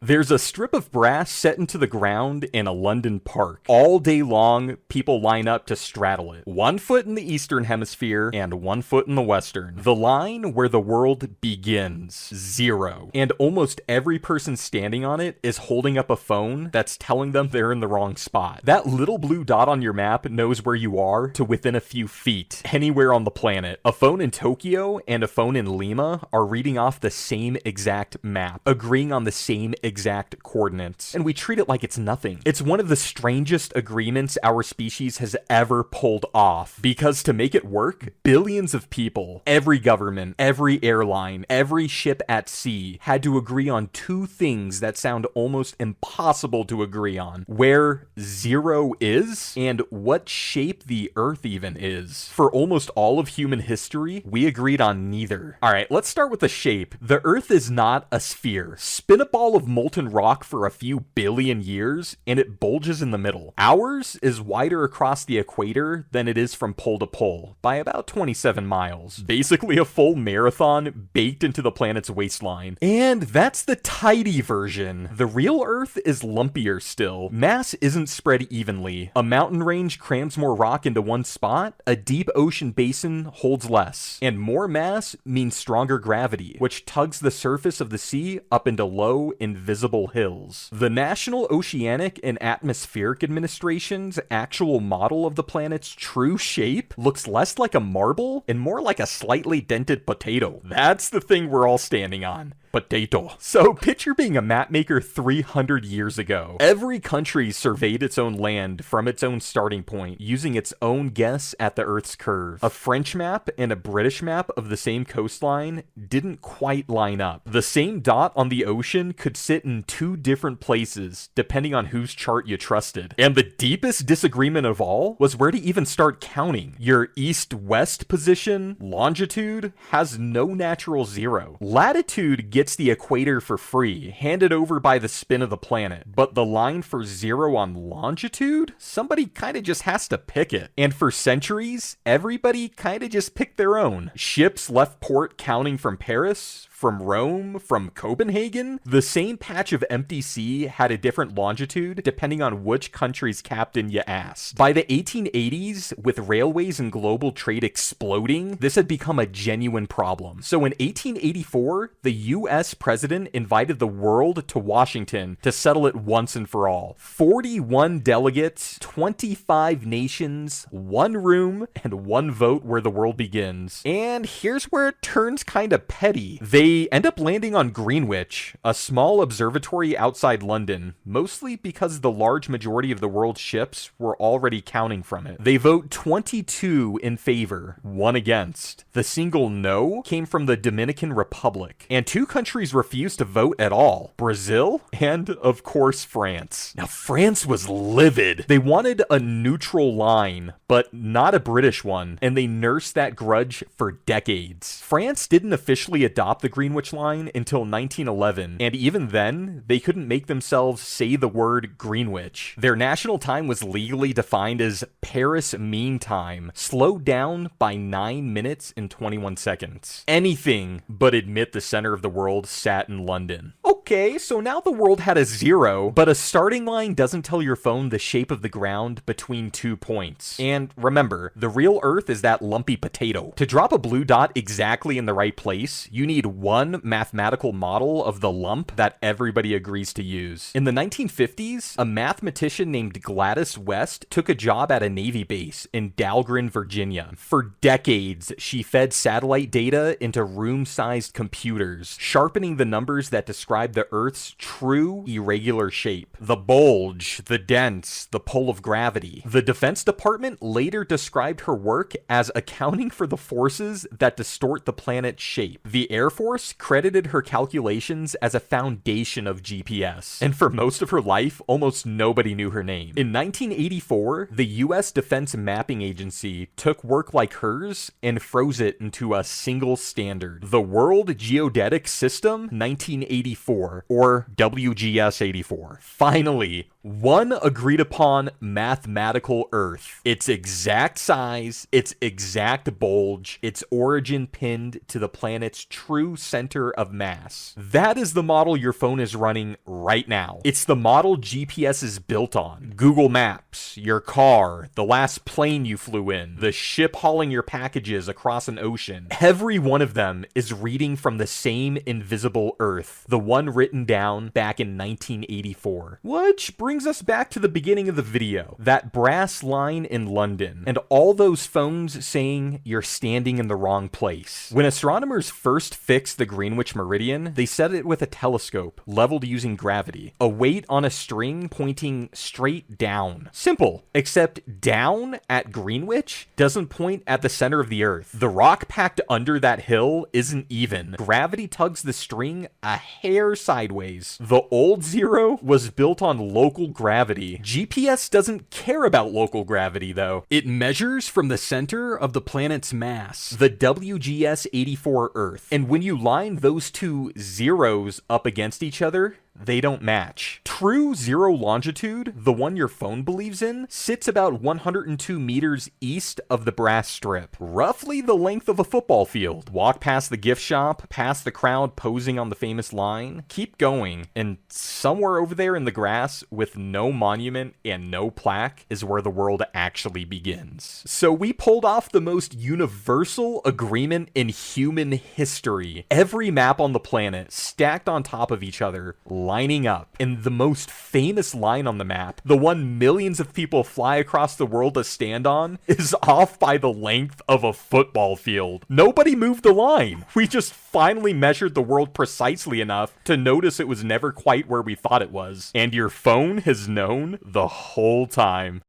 There's a strip of brass set into the ground in a London park. All day long, people line up to straddle it. 1 foot in the eastern hemisphere and 1 foot in the western. The line where the world begins. 0. And almost every person standing on it is holding up a phone that's telling them they're in the wrong spot. That little blue dot on your map knows where you are to within a few feet, anywhere on the planet. A phone in Tokyo and a phone in Lima are reading off the same exact map, agreeing on the same exact coordinates, and we treat it like it's nothing. It's one of the strangest agreements our species has ever pulled off, because to make it work, billions of people, every government, every airline, every ship at sea had to agree on 2 things that sound almost impossible to agree on: where 0 is and what shape the Earth even is. For almost all of human history, we agreed on neither. Alright, let's start with the shape. The Earth is not a sphere. Spin a ball of molten rock for a few billion years, and it bulges in the middle. Ours is wider across the equator than it is from pole to pole, by about 27 miles. Basically a full marathon baked into the planet's waistline. And that's the tidy version. The real Earth is lumpier still. Mass isn't spread evenly. A mountain range crams more rock into one spot, a deep ocean basin holds less. And more mass means stronger gravity, which tugs the surface of the sea up into low, invisible hills. The National Oceanic and Atmospheric Administration's actual model of the planet's true shape looks less like a marble and more like a slightly dented potato. That's the thing we're all standing on. Potato. So picture being a mapmaker 300 years ago. Every country surveyed its own land from its own starting point, using its own guess at the Earth's curve. A French map and a British map of the same coastline didn't quite line up. The same dot on the ocean could sit in 2 different places, depending on whose chart you trusted. And the deepest disagreement of all was where to even start counting. Your east-west position, longitude, has no natural 0. Latitude gets the equator for free, handed over by the spin of the planet. But the line for 0 on longitude? Somebody kinda just has to pick it. And for centuries, everybody kinda just picked their own. Ships left port counting from Paris, from Rome, from Copenhagen. The same patch of empty sea had a different longitude depending on which country's captain you asked. By the 1880s, with railways and global trade exploding, this had become a genuine problem. So in 1884, the US president invited the world to Washington to settle it once and for all. 41 delegates, 25 nations, 1 room, and 1 vote where the world begins. And here's where it turns kinda petty. They end up landing on Greenwich, a small observatory outside London, mostly because the large majority of the world's ships were already counting from it. They vote 22 in favor, 1 against. The single no came from the Dominican Republic, and 2 countries refused to vote at all: Brazil and, of course, France. Now, France was livid. They wanted a neutral line, but not a British one, and they nursed that grudge for decades. France didn't officially adopt the Greenwich line until 1911, and even then, they couldn't make themselves say the word Greenwich. Their national time was legally defined as Paris Mean Time, slowed down by 9 minutes and 21 seconds. Anything but admit the center of the world sat in London. Okay, so now the world had a 0, but a starting line doesn't tell your phone the shape of the ground between 2 points. And remember, the real Earth is that lumpy potato. To drop a blue dot exactly in the right place, you need 1 mathematical model of the lump that everybody agrees to use. In the 1950s, a mathematician named Gladys West took a job at a Navy base in Dahlgren, Virginia. For decades, she fed satellite data into room-sized computers, sharpening the numbers that describe the Earth's true irregular shape. The bulge, the dents, the pull of gravity. The Defense Department later described her work as accounting for the forces that distort the planet's shape. The Air Force credited her calculations as a foundation of GPS. And for most of her life, almost nobody knew her name. In 1984, the US Defense Mapping Agency took work like hers and froze it into a single standard: the World Geodetic System 1984, or WGS 84. Finally, One agreed upon mathematical Earth. Its exact size, its exact bulge, its origin pinned to the planet's true center of mass. That is the model your phone is running right now. It's the model GPS is built on. Google Maps, your car, the last plane you flew in, the ship hauling your packages across an ocean. Every one of them is reading from the same invisible Earth, the one written down back in 1984. Which brings us back to the beginning of the video, that brass line in London, and all those phones saying you're standing in the wrong place. When astronomers first fixed the Greenwich Meridian, they set it with a telescope, leveled using gravity, a weight on a string pointing straight down. Simple, except down at Greenwich doesn't point at the center of the Earth. The rock packed under that hill isn't even. Gravity tugs the string a hair sideways. The old zero was built on local gravity. GPS doesn't care about local gravity though. It measures from the center of the planet's mass, the WGS 84 Earth. And when you line those two zeros up against each other, they don't match. True zero longitude, the one your phone believes in, sits about 102 meters east of the brass strip, roughly the length of a football field. Walk past the gift shop, past the crowd posing on the famous line, keep going, and somewhere over there in the grass with no monument and no plaque is where the world actually begins. So we pulled off the most universal agreement in human history. Every map on the planet stacked on top of each other, lining up. And the most famous line on the map, the one millions of people fly across the world to stand on, is off by the length of a football field. Nobody moved the line. We just finally measured the world precisely enough to notice it was never quite where we thought it was. And your phone has known the whole time.